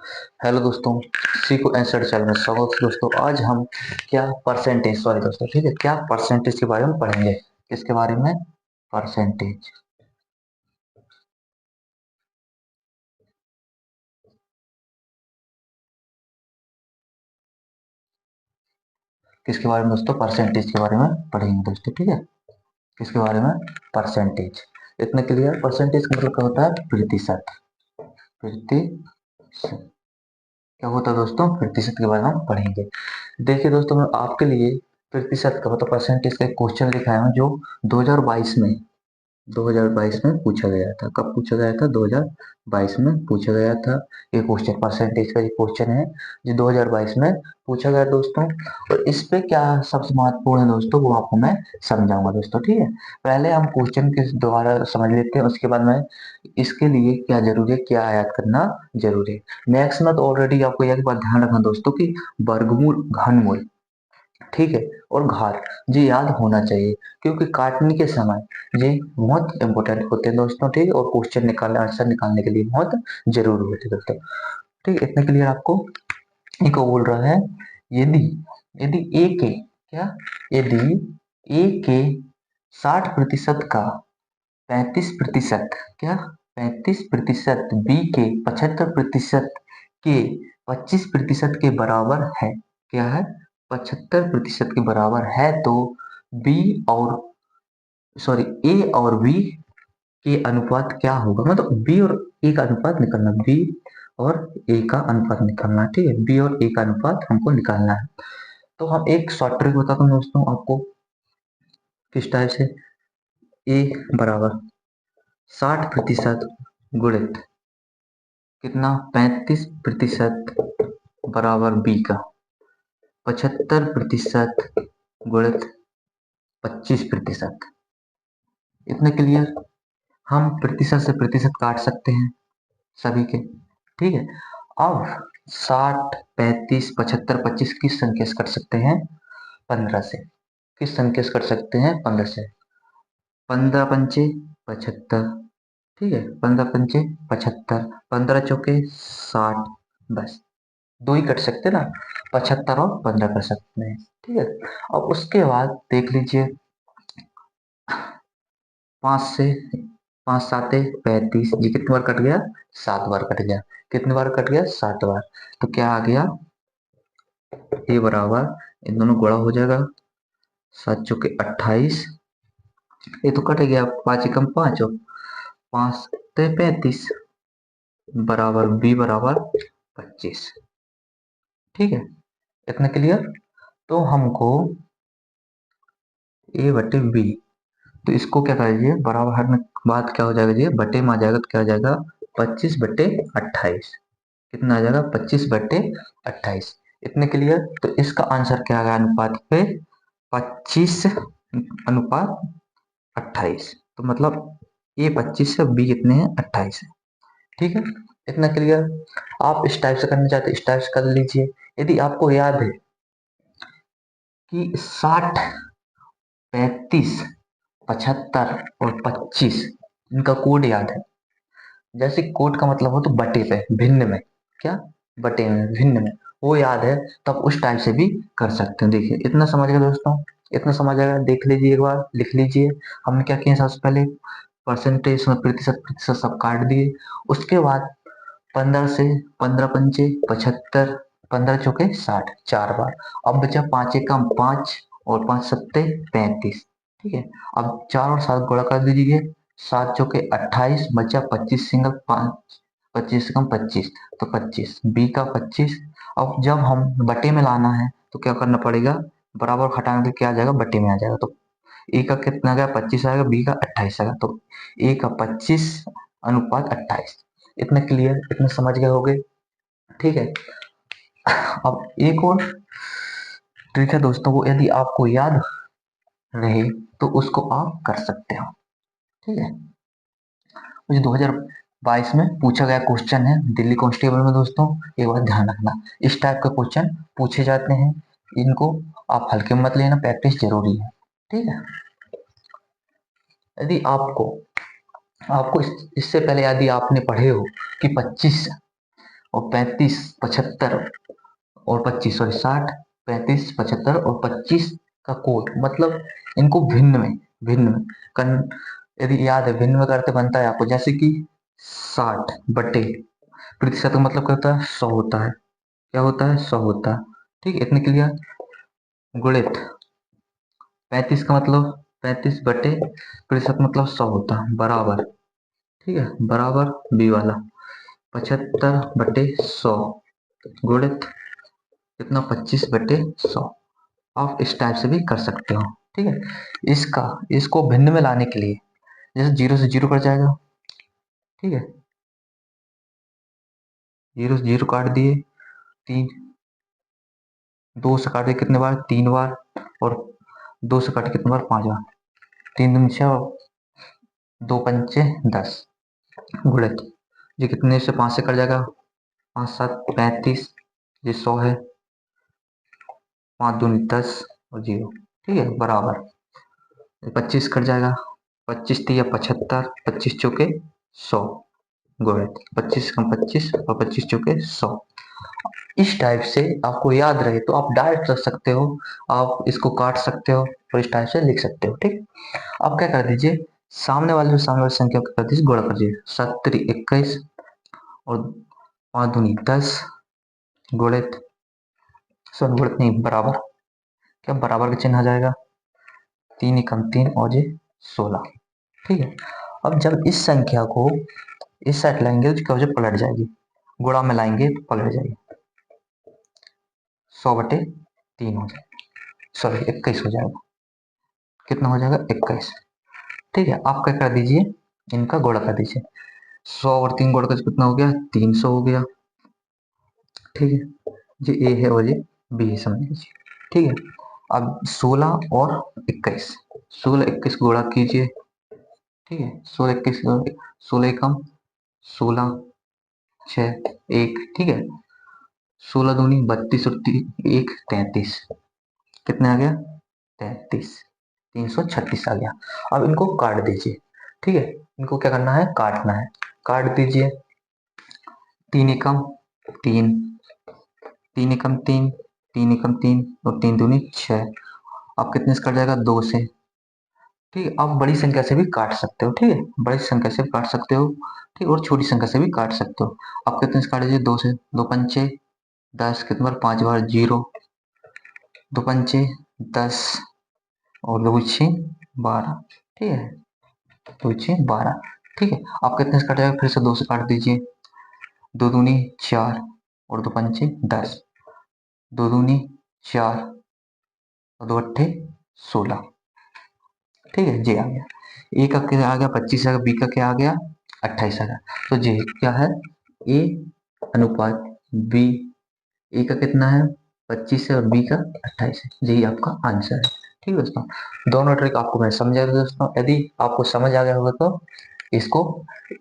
Hello दोस्तों, सी को answer channel में स्वागत है। दोस्तों आज हम क्या परसेंटेज सॉरी दोस्तों, ठीक है, क्या परसेंटेज के बारे में पढ़ेंगे। किसके बारे में? परसेंटेज। किसके बारे में दोस्तों? परसेंटेज के बारे में पढ़ेंगे दोस्तों, ठीक है। किसके बारे में? परसेंटेज। इतने क्लियर? परसेंटेज का मतलब क्या होता है? प्रतिशत। प्रतिशत क्या होता है दोस्तों? प्रतिशत के बारे में हम पढ़ेंगे। देखिए दोस्तों, मैं आपके लिए प्रतिशत का मतलब परसेंटेज का एक क्वेश्चन लिखाया हूँ जो 2022 में 2022 में पूछा गया था। कब पूछा गया था? 2022 में पूछा गया था। ये क्वेश्चन परसेंटेज का ये क्वेश्चन है जो 2022 में पूछा गया दोस्तों। और इस पे क्या सबसे महत्वपूर्ण है दोस्तों, वो आपको मैं समझाऊंगा दोस्तों, ठीक है। पहले हम क्वेश्चन के द्वारा समझ लेते हैं, उसके बाद मैं इसके लिए क्या जरूरी है, क्या याद करना जरूरी है। नेक्स्ट में तो ऑलरेडी आपको एक बात ध्यान रखना दोस्तों कि वर्गमूल, घनमूल, ठीक है, और घात ये याद होना चाहिए, क्योंकि काटने के समय ये बहुत इंपॉर्टेंट होते हैं दोस्तों, ठीक है। और क्वेश्चन निकालने, आंसर निकालने के लिए बहुत जरूरी होते हैं दोस्तों, ठीक है। इतने के लिए आपको एक और बोल रहा है, यदि यदि ए के क्या यदि ए के 60% का 35% क्या 35% बी के 75% के 25% के बराबर है, क्या है? 75% के बराबर है तो बी और सॉरी ए और बी के अनुपात क्या होगा, मतलब बी और ए का अनुपात निकालना, बी और ए का अनुपात निकालना, ठीक है। बी और ए का अनुपात हमको निकालना है। तो हम एक शॉर्ट ट्रिक बताता हूँ दोस्तों आपको, किस टाइप से। ए बराबर 60% गुणित कितना? 35% बराबर बी का 75% गुणित 25%। इतने क्लियर? हम प्रतिशत से प्रतिशत काट सकते हैं सभी के, ठीक है। अब 60, 35, 75, 25 किस संख्या से कट सकते हैं? 15 से। किस संख्या से कट सकते हैं? 15 से। 15 पंचे 75, ठीक है। 15 पंचे 75, 15 चौके 60, बस दो ही कट सकते हैं ना, 75 और 15 कर सकते हैं, ठीक है। अब उसके बाद देख लीजिए, 5 से 5 साते 35, ये कितनी बार कट गया? 7 बार कट गया। कितनी बार कट गया? 7 बार। तो क्या आ गया? ये बराबर, इन दोनों गुणा हो जाएगा, 7 चौके 28, ये तो कट गया, 5 एकम 5 और 5 सत्ते 35 बराबर बी बराबर 25, ठीक है। इतना क्लियर? तो हमको ए बटे बी, तो इसको क्या करिए, बराबर हर में बात क्या हो जाएगा, ये बटे में आ जाएगा, तो क्या हो जाएगा? 25/28। कितना आ जाएगा? 25/28। इतने क्लियर? तो इसका आंसर क्या आ गया अनुपात पे? 25/28। तो मतलब ये 25 है, बी कितने हैं? 28 है, ठीक है। इतना क्लियर? आप इस टाइप से करना चाहते हैं, इस टाइप से कर लीजिए। यदि आपको याद है कि 60, 35, 75 और 25, इनका कोड याद है। जैसे कोड का मतलब हो तो बटे पे, भिन्न में, क्या? बटे में, भिन्न में, वो याद है, तब उस टाइप से भी कर सकते हैं। देखिए, इतना समझ गए दोस्तों? इतना समझ आएगा? देख लीजिए, एक बार लिख लीजिए। हमने क्या किया सबसे पहले? परसेंटेज में प्रतिशत प्रतिशत सब काट दिए। उसके बाद 15 से 15 पंचे 75, 15 चौके 60, 4 बार। अब बचा 5 एकम 5 और 5 सत्ते 35, ठीक है। अब 4 और 7 गुणा कर दीजिए, 7 चौके 28, बचा 25 सिंगल 5, 25 कम 25, तो 25 बी का 25। अब जब हम बटे में लाना है तो क्या करना पड़ेगा? बराबर हटाने के क्या आ जाएगा? बटे में आ जाएगा। तो ए का कितना आ गया? 25 आएगा, बी का 28 आएगा, तो ए का 25/28। इतने क्लियर? इतने समझ गए होगे, ठीक है। अब एक और ट्रिक है दोस्तों, वो यदि आपको याद रहे तो उसको आप कर सकते हो, ठीक है। मुझे 2022 में पूछा गया क्वेश्चन है दिल्ली कांस्टेबल में दोस्तों, एक बात ध्यान रखना, इस टाइप का क्वेश्चन पूछे जाते हैं, इनको आप हल्के में मत लेना, प्रैक्टिस जरूरी है, ठीक है। यदि आपको आपको इससे पहले यदि आपने पढ़े हो कि 25 और 35, 75 और 25, सॉरी 60, 35, 75 और 25 का कोट, मतलब इनको भिन्न में यदि याद है भिन्न में करते बनता है आपको, जैसे कि 60 बटे प्रतिशत का मतलब क्या होता है 100 होता है, क्या होता है 100 होता है, ठीक है, इतने क्लियर। गुणित 35 का मतलब 35 बटे प्रतिशत मतलब 100 होता है, बराबर, ठीक है, बराबर बी वाला 75 बटे 100 गुणित कितना 25 बटे 100। आप इस टाइप से भी कर सकते हो, ठीक है। इसको भिन्न में लाने के लिए जैसे 0 से 0 कट जाएगा, ठीक है, 0 से 0 काट दिए, 3, 2 से काटे कितने बार 3 बार, और 2 से काटे कितने बार 5 बार, 3 दूनी 6, 2 पंचे 10 गुणित ये कितने से 5 से कट जाएगा, 5 7 35, ये 100 है, 5 दूनी 10 और 0, ठीक है, बराबर 25 कट जाएगा, 25 तिया 75, 25 चौके 100 गुणित 25 कम 25 और 25 चौके 100। इस टाइप से आपको याद रहे तो आप डायरेक्ट रख सकते हो, आप इसको काट सकते हो और इस टाइप से लिख सकते हो, ठीक। आप क्या कर दीजिए, सामने वाली संख्या को कर दीजिए गुणा कर दीजिए, 7 3 21 और 5 दूनी 10 गुणित, सॉरी गुणित नहीं, बराबर, क्या बराबर का चिन्ह आ जाएगा, 3 एकम 3 और ये 16, ठीक है। अब जब इस संख्या को इस साइड लाएंगे तो क्या हो जाए पलट जाएगी, गुणा में लाएंगे तो पलट जाएगी, 100 बटे 3 हो जाएगा, सॉरी 21 हो जाएगा, कितना हो जाएगा 21, ठीक है। आप क्या कर दीजिए, इनका गुणा कर दीजिए, 100 और 3 गुणा कर कितना हो गया 300 हो गया, ठीक है, ये ए है और ये बी है, समझ लीजिए, ठीक है। अब 16 और 21, 16 21 गुणा कीजिए, ठीक है, 16 21 16 एकम 16 6 1, ठीक है, 16 दूनी 32 और 1 33, कितने आ गया 33, 336 आ गया। अब इनको काट दीजिए, ठीक है, इनको क्या करना है काटना है, काट दीजिए, 3 एकम 3, 3 एकम 3, 3 एकम 3 और 3 दूनी 6, अब कितने से कट जाएगा 2 से, ठीक है। आप बड़ी संख्या से भी काट सकते हो, ठीक है, बड़ी संख्या से भी काट सकते हो, ठीक, और छोटी संख्या से भी काट सकते हो। आप कितने से काट दीजिए 2 से, 2 पंचे 10, कितने बार 5 बार 0, 2 पंचे 10 और 2 छः 12, ठीक है, 2 छः 12, ठीक है। आप कितने से काटेगा फिर से 2 से काट दीजिए, 2 दूनी 4 और 2 पंचे 10, 2 दूनी 4 और 2 अट्ठे 16, ठीक है, जी आ गया। ए का क्या आ गया 25 आ गया, बी का क्या आ गया 28 आ गया, तो जी क्या है ए अनुपात बी, ए का कितना है 25 है और बी का 28 है, यही आपका आंसर है, ठीक है दोस्तों। दोनों ट्रिक आपको मैं समझा दूं दोस्तों, यदि आपको समझ आ गया होगा तो इसको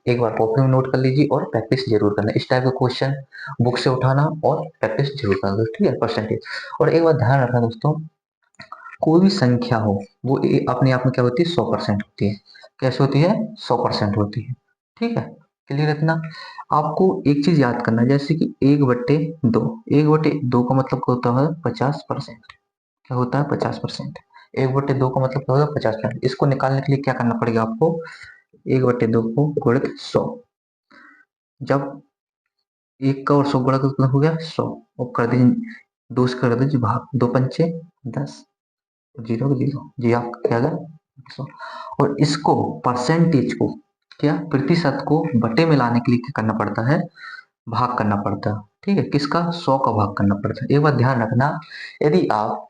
एक बार कॉपी में नोट कर लीजिए और प्रैक्टिस जरूर करना, इस टाइप का क्वेश्चन बुक से उठाना और प्रैक्टिस जरूर करना दोस्तों, ठीक है, परसेंटेज। और एक बात ध्यान रखना दोस्तों, कोई भी संख्या हो वो अपने आप में क्या होती है 100% होती है, कैसे होती है 100% होती है, ठीक है, क्लियर इतना। आपको एक चीज याद करना है, जैसे कि 1/2, 1/2 का मतलब क्या होता है 50%, क्या होता है 50%, 1/2 का मतलब क्या होगा 50%, इसको निकालने के लिए क्या करना पड़ेगा आपको, 1/2 को गुणित 100, जब 1 का और 100 गुणा कितना हो गया 100, और कर दीजिए 2 से कर दीजिए भाग, 2 पंचे 10, 0 0, जी आपका क्या है 100। और इसको परसेंटेज को क्या प्रतिशत को बटे में लाने के लिए क्या करना पड़ता है भाग करना पड़ता है, ठीक है, किसका 100 का भाग करना पड़ता है। एक बार ध्यान रखना, यदि आप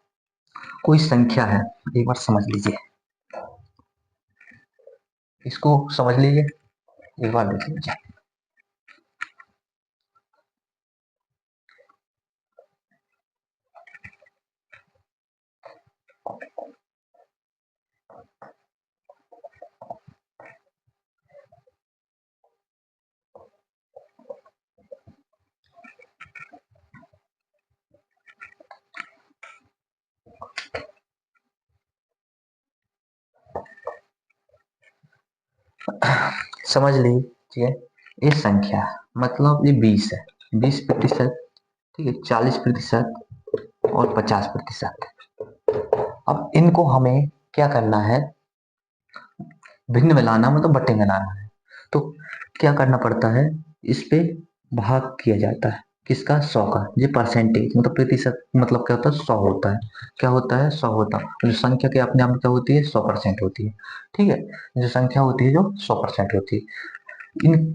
कोई संख्या है, एक बार समझ लीजिए, इसको समझ लीजिए, एक बार देख लीजिए, समझ लीजिए, ये संख्या मतलब ये 20 है, 20%, ठीक है, 40% और 50%। अब इनको हमें क्या करना है, भिन्न में लाना, मतलब बटे में लाना है। तो क्या करना पड़ता है, इस पे भाग किया जाता है, किसका, 100 का। ये परसेंटेज मतलब प्रतिशत, मतलब क्या होता है, 100 होता है। क्या होता है, 100 होता है। जो संख्या के अपने आप में क्या होती है, 100% होती है। ठीक है, जो संख्या होती है जो 100% होती है।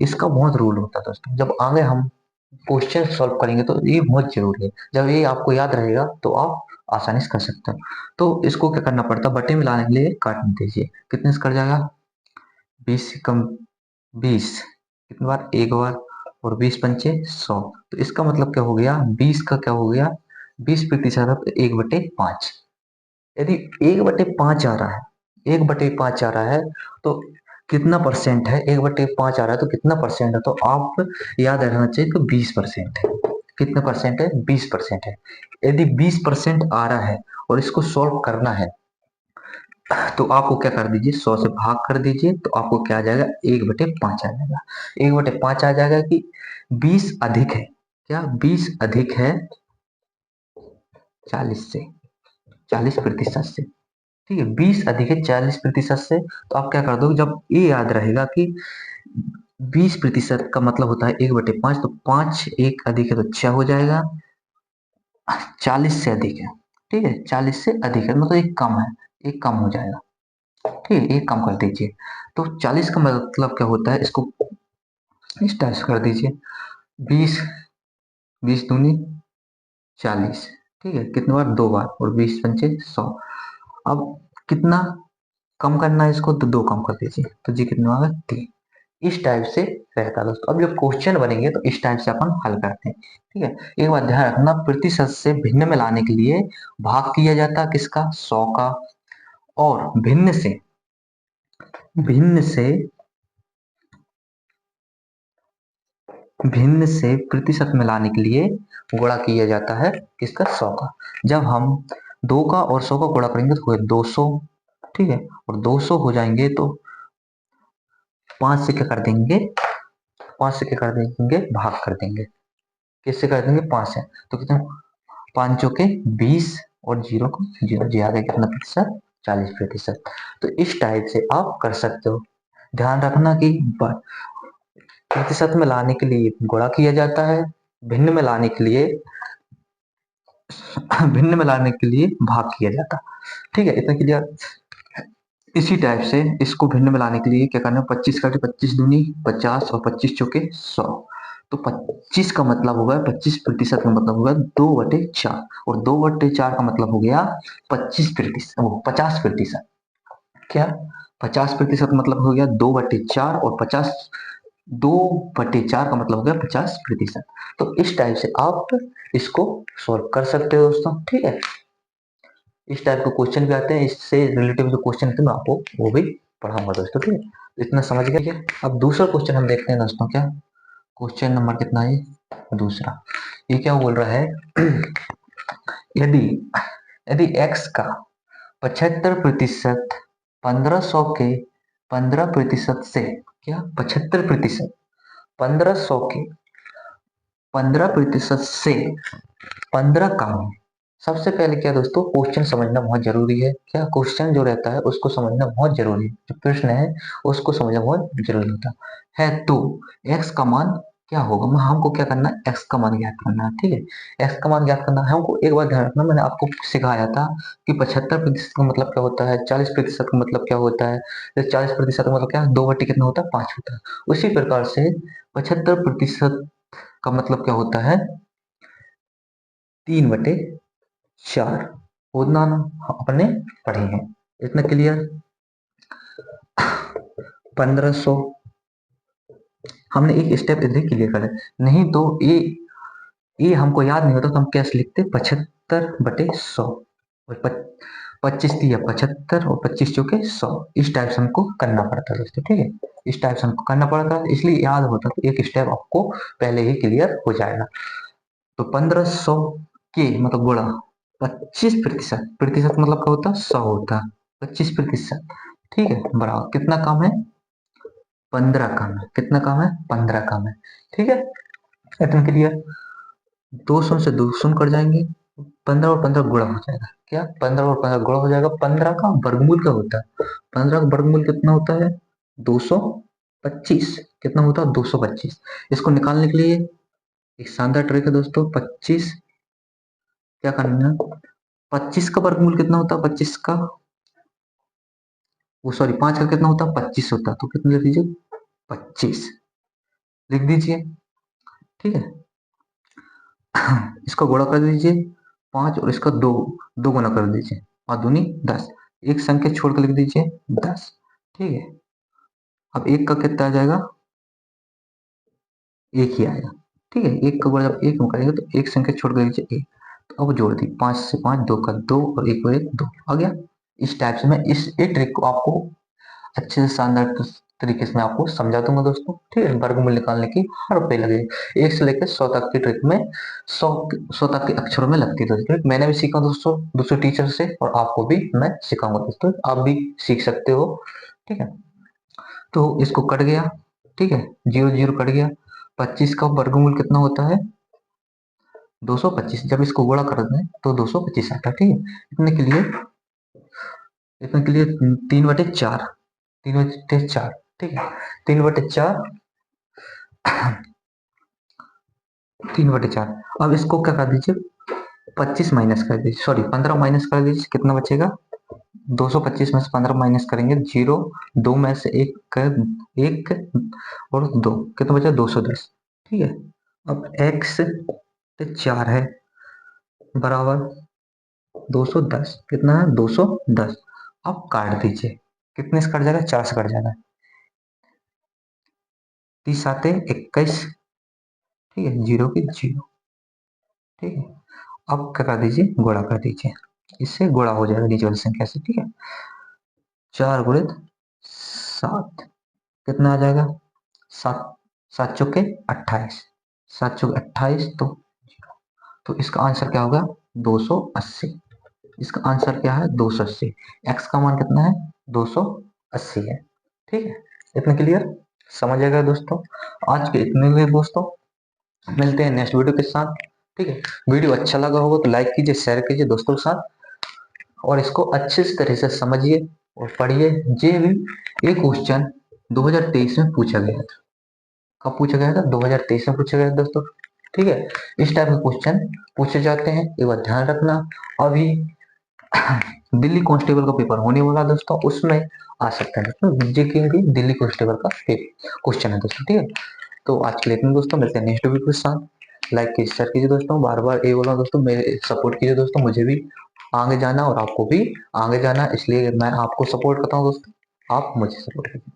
इसका बहुत रूल होता है दोस्तों। जब आगे हम क्वेश्चन सॉल्व करेंगे तो ये बहुत जरूरी है। जब ये आपको याद रहेगा तो आप आसानी से कर सकते हो। तो इसको क्या करना पड़ता है, बटे में लाने के लिए काट दीजिए। कितने से कट जाएगा, 20 से कम 20 कितनी बार, एक बार, और 20×5 = 100। तो इसका मतलब क्या हो गया, 20 का क्या हो गया, 20% 1/5। यदि 1/5 आ रहा है, 1/5 आ रहा है, तो कितना परसेंट है, 1/5 आ रहा है तो कितना परसेंट है, तो आप याद रखना चाहिए कि 20% है। कितना परसेंट है, 20% है। यदि 20% आ रहा है और इसको सॉल्व करना है, तो आपको क्या कर दीजिए, 100 से भाग कर दीजिए, तो आपको क्या आ जाएगा, 1/5 आ जाएगा। 1/5 आ जाएगा कि 20 अधिक है, क्या 20 अधिक है 40 से, 40% से। ठीक है, 20 अधिक है 40% से। तो आप क्या कर दो, जब ये याद रहेगा कि 20% का मतलब होता है 1/5, तो 5 एक अधिक है तो 6 हो जाएगा। 40 से अधिक है, ठीक है, 40 से अधिक है मतलब एक कम है, एक कम हो जाएगा। ठीक है, एक कम कर दीजिए। तो 40 का मतलब क्या होता है, इसको इस टाइप से कर दीजिए, 20, 20 दूनी 40। ठीक है, कितने बार, 2 बार, और 20×5 = 100। अब कितना कम करना है इसको, तो 2 कम कर दीजिए, तो जी कितना आ गया, 3। इस टाइप से रहता है दोस्तों। अब जब क्वेश्चन बनेंगे तो इस टाइप से अपन हल करते हैं। ठीक है, एक बात ध्यान रखना, प्रतिशत से भिन्न में लाने के लिए भाग किया जाता है किसका, 100 का। और भिन्न से भिन्न से प्रतिशत में लाने के लिए गुणा किया जाता है किसका, 100 का। जब हम 2 का और 100 का गुणा करेंगे तो 200। ठीक है, और 200 हो जाएंगे तो 5 से क्या कर देंगे, 5 से क्या कर देंगे, भाग कर देंगे। किससे कर देंगे, 5 से। तो कितना, 5 चौके 20, और जीरो को जीरो, जी आ गया कितना प्रतिशत, 40%। तो इस टाइप से आप कर सकते हो। ध्यान रखना कि प्रतिशत में लाने के लिए गुणा किया जाता है, भिन्न में लाने के लिए भिन्न में लाने के लिए भाग किया जाता। ठीक है, इतना क्लियर। इसी टाइप से इसको भिन्न में लाने के लिए क्या करना है, 25 का 25 दूनी 50, और 25 चौके 100। तो 25 का मतलब होगा, 25% का मतलब होगा 2/4, और 2/4 का मतलब हो गया 25%, वो 50%। क्या, 50% मतलब हो गया 2/4, और 2/4 का मतलब हो गया 50%। तो इस टाइप से आप इसको सॉल्व कर सकते हो दोस्तों। ठीक है, इस टाइप के क्वेश्चन भी आते हैं, इससे रिलेटिव जो क्वेश्चन थे मैं आपको वो भी पढ़ाऊंगा दोस्तों। ठीक है, इतना समझ गए क्या। अब दूसरा क्वेश्चन हम देखते हैं दोस्तों। क्या क्वेश्चन नंबर कितना है, दूसरा। ये क्या बोल रहा है, यदि यदि x का 75% 1500 के 15% से, क्या 75% 1500 के 15% से 15 कम है। सबसे पहले क्या दोस्तों, क्वेश्चन समझना बहुत जरूरी है। क्या क्वेश्चन जो रहता है उसको समझना बहुत जरूरी है, जो प्रश्न है उसको समझना बहुत जरूरी होता है। तो x का मान क्या होगा, मैं हमको क्या करना है, x का मान ज्ञात करना है। ठीक है, x का मान ज्ञात करना है हमको। एक बार ध्यान रखना, मैंने आपको सिखाया था कि 75% का मतलब क्या होता है, 40% का मतलब क्या होता है, 40% का मतलब क्या है, 2/5 कितना होता है, 5 होता है। उसी प्रकार से 75% का मतलब क्या होता है, 3/4 होना ना, अपने पढ़े हैं। इतना क्लियर। 1500 हमने एक स्टेप इधर क्लियर कर लिया। नहीं तो ये हमको याद नहीं होता तो हम कैसे लिखते, 75/100, और 25×3 = 75, और 25 चौके 100। इस टाइप से हमको करना पड़ता है दोस्तों। ठीक है, इस टाइप से हमको करना पड़ता है, इसलिए याद होता है तो एक स्टेप आपको पहले ही क्लियर हो जाएगा। तो 1500 के मतलब गुणा 25%, प्रतिशत मतलब क्या होता है, 100 होता है, 25%। ठीक है, बराबर कितना कम है, 15 कम है। कितना कम है, 15 कम है। ठीक है, इतना क्लियर। 200 से 200 कट जाएंगे, 15 और 15 गुणा हो जाएगा। क्या 15 और 15 गुणा हो जाएगा? 15 का वर्गमूल क्या होता है? 15 का वर्गमूल कितना होता है? 225। कितना होता है? 225। इसको निकालने के लिए एक शानदार ट्रिक है दोस्तों। 25 क्या करना है? 25 का वर्गमूल कितना होता है? 25 का, वो सॉरी 5 का कितना होता है? 25 होता है। तो कितना लिख दीजिए? 25 लिख दीजिए। ठीक है। इसको गुणा कर दीजिए 5 और इसका दो, दो गुना कर दीजिए, 5 दूनी 10। एक संख्या छोड़ कर लिख दीजिए 10। ठीक है। अब एक का कितना आ जाएगा? एक ही आएगा। ठीक है। एक का गुणा जब एक में करेंगे तो एक संख्या छोड़ कर लीजिए एक। तो अब जोड़ दी, 5 से 5 2 का 2 और एक और एक 2 आ गया। इस टाइप से मैं इस एक ट्रिक को आपको अच्छे से शानदार तरीके से मैं आपको समझा दूंगा दोस्तों। ठीक है। वर्गमूल निकालने की हर पे लगे, 1 से लेकर 100 तक की ट्रिक में, 100 तक के अक्षरों में लगती है ट्रिक। मैंने भी सीखा दोस्तों दूसरे टीचर से, और आपको भी मैं सिखाऊंगा दोस्तों, आप भी सीख सकते हो। ठीक है। तो इसको कट गया। ठीक है। 0 0 कट गया। 25 का वर्गमूल कितना होता है? 225। जब इसको गुणा कर दें तो 225 आता है। ठीक है। इतने के लिए, इतने के लिए 3/4, 3/4। ठीक है। 3/4, 3/4। अब इसको क्या कर दीजिए? 25 माइनस कर दीजिए, सॉरी 15 माइनस कर दीजिए। कितना बचेगा? 225 में से 15 माइनस करेंगे, 0, 2 में से एक और 2, कितना बचा? 210। ठीक है। अब x 4 है बराबर 210। कितना है? 210। अब काट दीजिए। कितने से कट जाएगा? 4 से कट जाएगा। 30 आते 21। ठीक है। 0 की 0। ठीक है। अब क्या कर दीजिए? गुणा कर दीजिए। इससे गुणा हो जाएगा नीचे वाली संख्या से। ठीक है। 4 गुणित 7 कितना आ जाएगा? 7, 7 चौके 28, 7 चौके 28। तो इसका आंसर क्या होगा? 280। इसका आंसर क्या है? 280। एक्स का मान कितना है? 280 है। ठीक है। इतना क्लियर समझ आएगा दोस्तों। आज के इतने हुए दोस्तों, मिलते हैं नेक्स्ट वीडियो के साथ। ठीक है। वीडियो अच्छा लगा होगा तो लाइक कीजिए, शेयर कीजिए दोस्तों के साथ, और इसको अच्छे से तरह से समझिए और पढ़िए। ये भी एक क्वेश्चन 2023 में पूछा गया था। कब पूछा गया था? 2023 में पूछा गया था दोस्तों। ठीक है। इस टाइप के क्वेश्चन पूछे जाते हैं, एक बार ध्यान रखना। अभी दिल्ली कांस्टेबल का पेपर होने वाला है दोस्तों, उसमें आ सकता है दोस्तों, जेके भी दिल्ली कांस्टेबल का क्वेश्चन है दोस्तों। ठीक है। तो आज के लिए इतना दोस्तों, मिलते हैं नेक्स्ट वीडियो के साथ। लाइक कीजिए, शेयर कीजिए दोस्तों। बार बार ये बोला दोस्तों, मेरे सपोर्ट कीजिए दोस्तों, मुझे भी आगे जाना और आपको भी आगे जाना, इसलिए मैं आपको सपोर्ट करता हूँ दोस्तों, आप मुझे सपोर्ट कीजिए।